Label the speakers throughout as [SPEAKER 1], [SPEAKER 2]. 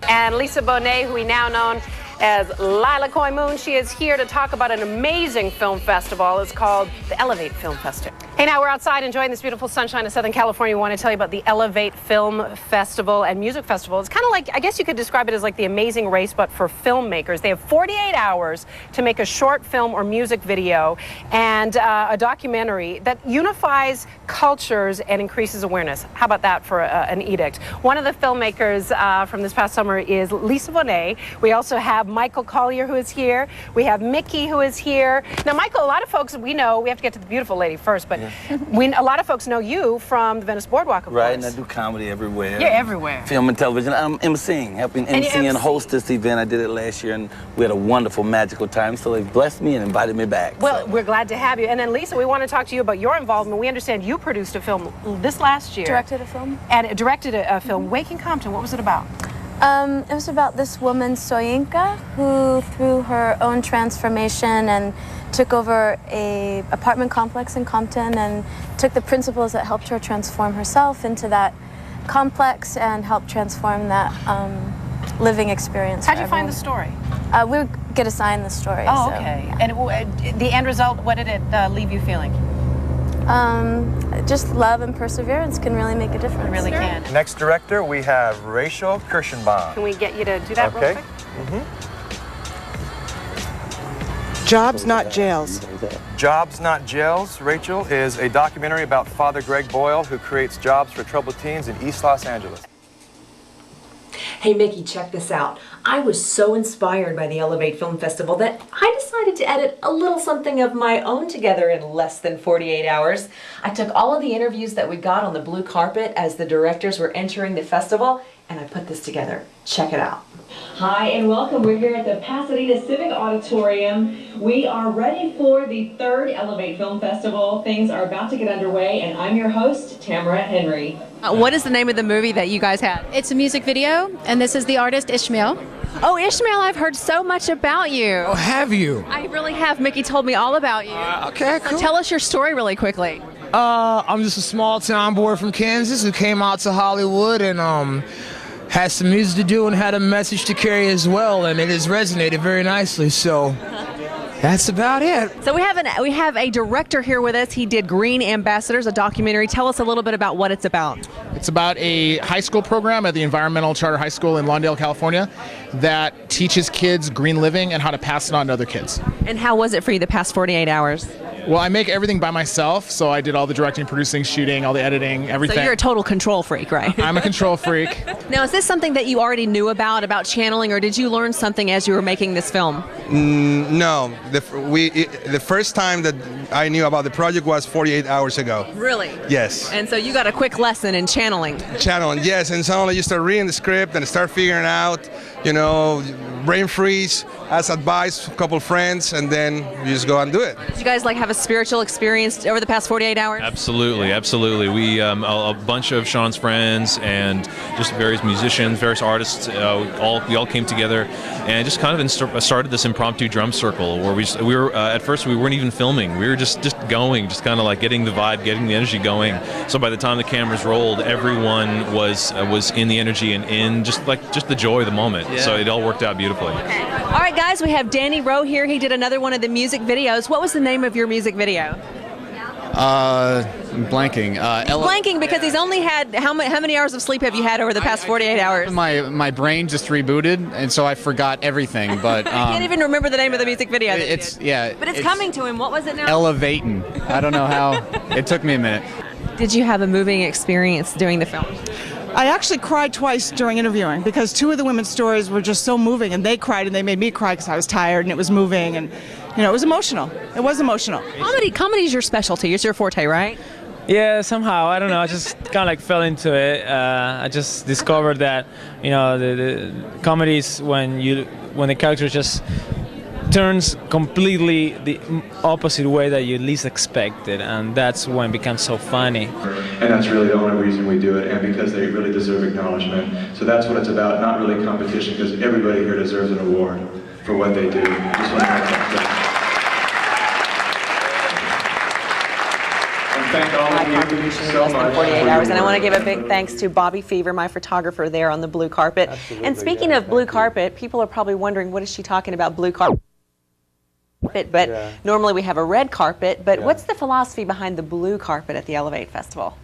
[SPEAKER 1] And Lisa Bonet, who we now know as Lila Coy Moon, she is here to talk about an amazing film festival. It's called the Elevate Film Festival. Hey, now we're outside enjoying this beautiful sunshine of Southern California. We want to tell you about the Elevate Film Festival and Music Festival. It's kind of like, I guess you could describe it as like the Amazing Race, but for filmmakers. They have 48 hours to make a short film or music video and a documentary that unifies cultures and increases awareness. How about that for an edict? One of the filmmakers from this past summer is Lisa Bonet. We also have Michael Collier, who is here. We have Mikki, who is here. Now, Michael, a lot of folks we know, we have to get to the beautiful lady first, but a lot of folks know you from the Venice Boardwalk, of
[SPEAKER 2] Right,
[SPEAKER 1] course.
[SPEAKER 2] and I do comedy everywhere.
[SPEAKER 1] Yeah, everywhere.
[SPEAKER 2] Film and television. I'm emceeing, helping MC and host this event. I did it last year, and we had a wonderful, magical time, so they blessed me and invited me back.
[SPEAKER 1] Well, we're glad to have you. And then, Lisa, we want to talk to you about your involvement. We understand you produced a film this last year.
[SPEAKER 3] Directed a film.
[SPEAKER 1] And directed a film, Waking Compton. What was it about?
[SPEAKER 3] It was about this woman, Soyinka, who through her own transformation and took over a apartment complex in Compton and took the principles that helped her transform herself into that complex and helped transform that living experience.
[SPEAKER 1] How'd you find the story?
[SPEAKER 3] We get assigned the story.
[SPEAKER 1] Oh,
[SPEAKER 3] so,
[SPEAKER 1] okay.
[SPEAKER 3] Yeah.
[SPEAKER 1] And the end result, what did it leave you feeling?
[SPEAKER 3] Just love and perseverance can really make a difference.
[SPEAKER 1] It really can.
[SPEAKER 4] Next director, we have Rachel Kirschenbaum.
[SPEAKER 1] Can we get you to do that real quick?
[SPEAKER 5] Jobs, Not Jails.
[SPEAKER 4] Jobs, Not Jails, Rachel, is a documentary about Father Greg Boyle, who creates jobs for troubled teens in East Los Angeles.
[SPEAKER 6] Hey Mikki, check this out. I was so inspired by the Elevate Film Festival that I decided to edit a little something of my own together in less than 48 hours. I took all of the interviews that we got on the blue carpet as the directors were entering the festival, and I put this together. Check it out.
[SPEAKER 7] Hi and welcome. We're here at the Pasadena Civic Auditorium. We are ready for the third Elevate Film Festival. Things are about to get underway, and I'm your host, Tamara Henry.
[SPEAKER 1] What is the name of the movie that you guys had?
[SPEAKER 8] It's a music video, and this is the artist Ishmael.
[SPEAKER 1] Oh, Ishmael, I've heard so much about you.
[SPEAKER 9] Oh, have you?
[SPEAKER 1] I really have. Mikki told me all about you.
[SPEAKER 9] Okay, cool.
[SPEAKER 1] So tell us your story really quickly.
[SPEAKER 9] I'm just a small town boy from Kansas who came out to Hollywood and had some music to do and had a message to carry as well, and it has resonated very nicely, so that's about it.
[SPEAKER 1] So we have a director here with us. He did Green Ambassadors, a documentary. Tell us a little bit about what it's about.
[SPEAKER 10] It's about a high school program at the Environmental Charter High School in Lawndale, California, that teaches kids green living and how to pass it on to other kids.
[SPEAKER 1] And how was it for you the past 48 hours?
[SPEAKER 10] Well, I make everything by myself, so I did all the directing, producing, shooting, all the editing, everything.
[SPEAKER 1] So you're a total control freak, right?
[SPEAKER 10] I'm a control freak.
[SPEAKER 1] Now, is this something that you already knew about channeling, or did you learn something as you were making this film?
[SPEAKER 11] No. The first time that I knew about the project was 48 hours ago.
[SPEAKER 1] Really?
[SPEAKER 11] Yes.
[SPEAKER 1] And so you got a quick lesson in channeling.
[SPEAKER 11] Channeling, yes. And suddenly you start reading the script and start figuring out, brain freeze, ask advice, a couple friends, and then you just go and do it.
[SPEAKER 1] Did you guys have a spiritual experience over the past 48 hours?
[SPEAKER 12] Absolutely, absolutely. We, a bunch of Sean's friends and just various musicians, various artists, we all came together and just kind of started this impromptu drum circle where we were at first we weren't even filming. We were just going, just kind of like getting the vibe, getting the energy going. So by the time the cameras rolled, everyone was in the energy and in just the joy of the moment. Yeah. So it all worked out beautifully.
[SPEAKER 1] Okay. All right, guys, we have Danny Rowe here. He did another one of the music videos. What was the name of your music video?
[SPEAKER 13] Blanking.
[SPEAKER 1] Blanking because he's only had how many hours of sleep have you had over the past 48 hours?
[SPEAKER 13] My brain just rebooted, and so I forgot everything. But
[SPEAKER 1] I can't even remember the name of the music video.
[SPEAKER 13] But it's
[SPEAKER 1] coming to him. What was it now?
[SPEAKER 13] Elevating. I don't know how. It took me a minute.
[SPEAKER 1] Did you have a moving experience doing the film?
[SPEAKER 5] I actually cried twice during interviewing because two of the women's stories were just so moving, and they cried and they made me cry because I was tired and it was moving, and it was emotional. It was emotional.
[SPEAKER 1] Comedy is your specialty. It's your forte, right?
[SPEAKER 14] Yeah, somehow, I don't know, I just kind of fell into it. I just discovered that, the comedies when the character just turns completely the opposite way that you least expected, and that's when it becomes so funny.
[SPEAKER 15] And that's really the only reason we do it, and because they really deserve acknowledgement. So that's what it's about, not really competition, because everybody here deserves an award for what they do. Just want to make that clear. And thank all
[SPEAKER 6] My
[SPEAKER 15] of you
[SPEAKER 6] contribution in
[SPEAKER 15] so
[SPEAKER 6] less than
[SPEAKER 15] much
[SPEAKER 6] 48
[SPEAKER 15] for
[SPEAKER 6] hours.
[SPEAKER 15] your
[SPEAKER 6] And I want to
[SPEAKER 15] work.
[SPEAKER 6] give a big thanks to Bobby Fever, my photographer there on the blue carpet.
[SPEAKER 4] Absolutely,
[SPEAKER 6] And speaking
[SPEAKER 4] yeah,
[SPEAKER 6] of blue
[SPEAKER 4] thank you.
[SPEAKER 6] carpet, people are probably wondering, what is she talking about, blue carpet? But
[SPEAKER 4] Yeah.
[SPEAKER 6] normally we have a red carpet. But
[SPEAKER 4] Yeah.
[SPEAKER 6] what's the philosophy behind the blue carpet at the Elevate Festival?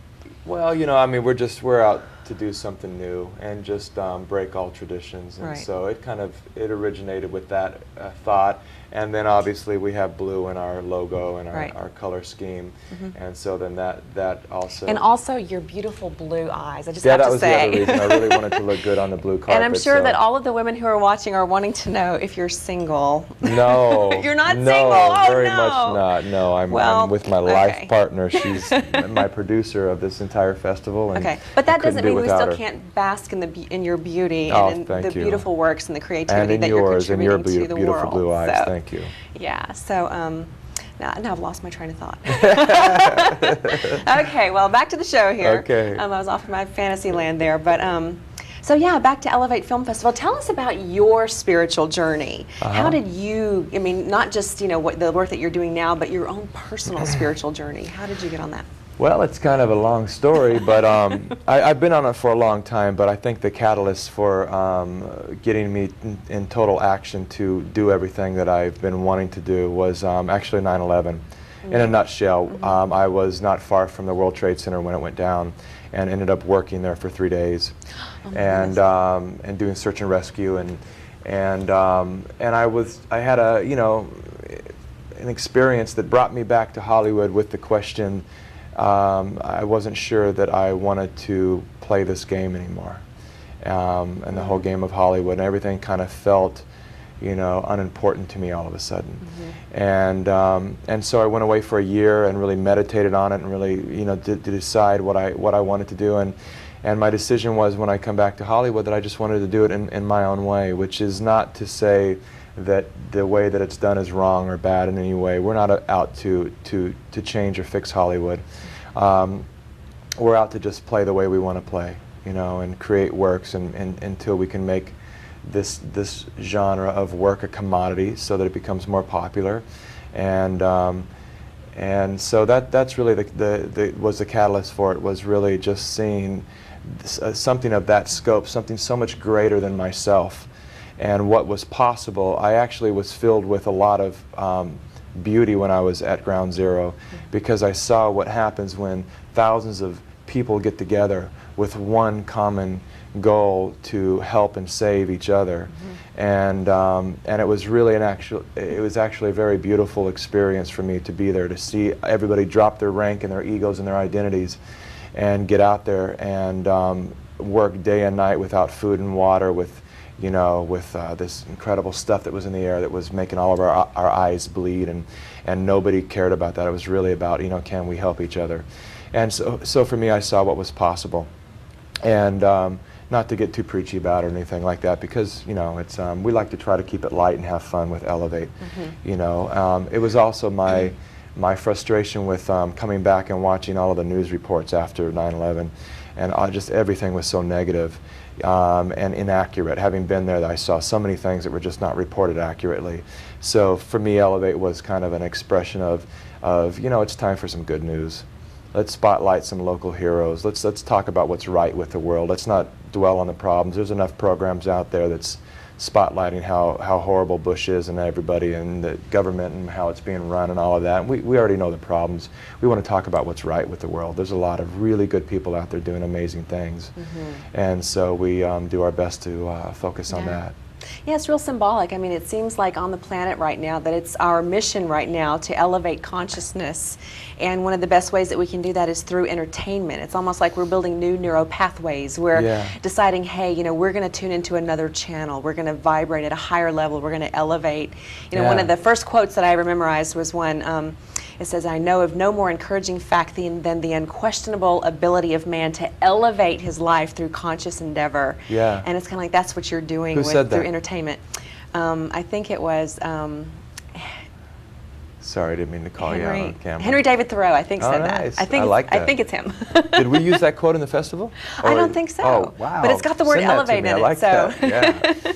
[SPEAKER 4] Well, you know, I mean, we're out to do something new and just break all traditions, and
[SPEAKER 6] Right.
[SPEAKER 4] so it originated with that thought, and then obviously we have blue in our logo and
[SPEAKER 6] Right.
[SPEAKER 4] our color scheme, and so then that also.
[SPEAKER 6] And also your beautiful blue eyes. I just
[SPEAKER 4] yeah,
[SPEAKER 6] have
[SPEAKER 4] that
[SPEAKER 6] to
[SPEAKER 4] was
[SPEAKER 6] say.
[SPEAKER 4] the other reason. I really wanted to look good on the blue carpet.
[SPEAKER 6] And I'm sure
[SPEAKER 4] so.
[SPEAKER 6] that all of the women who are watching are wanting to know if you're single.
[SPEAKER 4] No.
[SPEAKER 6] You're not
[SPEAKER 4] no,
[SPEAKER 6] single? Oh,
[SPEAKER 4] very
[SPEAKER 6] no.
[SPEAKER 4] much not. No, I'm
[SPEAKER 6] Well,
[SPEAKER 4] with my
[SPEAKER 6] okay.
[SPEAKER 4] life partner. She's my producer of this entire festival. And
[SPEAKER 6] Okay, but that
[SPEAKER 4] I couldn't
[SPEAKER 6] doesn't
[SPEAKER 4] do
[SPEAKER 6] mean we
[SPEAKER 4] without
[SPEAKER 6] still
[SPEAKER 4] her.
[SPEAKER 6] can't bask in in your beauty
[SPEAKER 4] Oh,
[SPEAKER 6] and in
[SPEAKER 4] thank
[SPEAKER 6] the
[SPEAKER 4] you.
[SPEAKER 6] beautiful works and the creativity
[SPEAKER 4] And in
[SPEAKER 6] that you're
[SPEAKER 4] yours, and your
[SPEAKER 6] contributing to the
[SPEAKER 4] beautiful
[SPEAKER 6] world.
[SPEAKER 4] blue eyes.
[SPEAKER 6] So,
[SPEAKER 4] Thank you.
[SPEAKER 6] Yeah. So now I've lost my train of thought. Okay. Well, back to the show here.
[SPEAKER 4] Okay.
[SPEAKER 6] I was off in my fantasy land there, but so yeah, back to Elevate Film Festival. Tell us about your spiritual journey. How did you? I mean, not just what the work that you're doing now, but your own personal spiritual journey. How did you get on that?
[SPEAKER 4] Well, it's kind of a long story, but I've been on it for a long time, but I think the catalyst for getting me in total action to do everything that I've been wanting to do was actually 9/11. In a nutshell, I was not far from the World Trade Center when it went down and ended up working there for 3 days and doing search and rescue and I had an experience that brought me back to Hollywood with the question. I wasn't sure that I wanted to play this game anymore, and the whole game of Hollywood, and everything kind of felt, unimportant to me all of a sudden. And so I went away for a year and really meditated on it and really, to decide what I wanted to do. And my decision was, when I come back to Hollywood, that I just wanted to do it in my own way, which is not to say that the way that it's done is wrong or bad in any way. We're not out to change or fix Hollywood. We're out to just play the way we want to play, and create works until we can make this genre of work a commodity so that it becomes more popular. And so that's really was the catalyst for it, was really just seeing something of that scope, something so much greater than myself. And what was possible. I actually was filled with a lot of beauty when I was at Ground Zero, because I saw what happens when thousands of people get together with one common goal to help and save each other. And it was really it was actually a very beautiful experience for me to be there, to see everybody drop their rank and their egos and their identities and get out there and work day and night without food and water, with this incredible stuff that was in the air that was making all of our eyes bleed, and nobody cared about that. It was really about, can we help each other? And so for me, I saw what was possible. And not to get too preachy about it or anything like that, because, it's we like to try to keep it light and have fun with Elevate. It was also my frustration with coming back and watching all of the news reports after 9/11, and just everything was so negative. And inaccurate. Having been there, I saw so many things that were just not reported accurately. So for me, Elevate was kind of an expression of it's time for some good news. Let's spotlight some local heroes. Let's talk about what's right with the world. Let's not dwell on the problems. There's enough programs out there that's spotlighting how horrible Bush is and everybody and the government and how it's being run and all of that. We already know the problems. We want to talk about what's right with the world. There's a lot of really good people out there doing amazing things. And so we do our best to focus on that.
[SPEAKER 6] Yeah, it's real symbolic. I mean, it seems like on the planet right now that it's our mission right now to elevate consciousness. And one of the best ways that we can do that is through entertainment. It's almost like we're building new neural pathways. We're deciding, hey, we're going to tune into another channel. We're going to vibrate at a higher level. We're going to elevate. One of the first quotes that I ever memorized was one. It says, "I know of no more encouraging fact than the unquestionable ability of man to elevate his life through conscious endeavor."
[SPEAKER 4] Yeah.
[SPEAKER 6] And it's kind of like that's what you're doing
[SPEAKER 4] Who said that?
[SPEAKER 6] through entertainment. I think it was
[SPEAKER 4] Sorry, I didn't mean to call you out on camera.
[SPEAKER 6] Henry David Thoreau, I think, said
[SPEAKER 4] nice.
[SPEAKER 6] that. I
[SPEAKER 4] like that.
[SPEAKER 6] I think it's him.
[SPEAKER 4] Did we use that quote in the festival?
[SPEAKER 6] I don't think so.
[SPEAKER 4] Oh, wow.
[SPEAKER 6] But it's got the word
[SPEAKER 4] Send that to
[SPEAKER 6] elevate
[SPEAKER 4] me.
[SPEAKER 6] in
[SPEAKER 4] I like
[SPEAKER 6] it. So.
[SPEAKER 4] that. Yeah.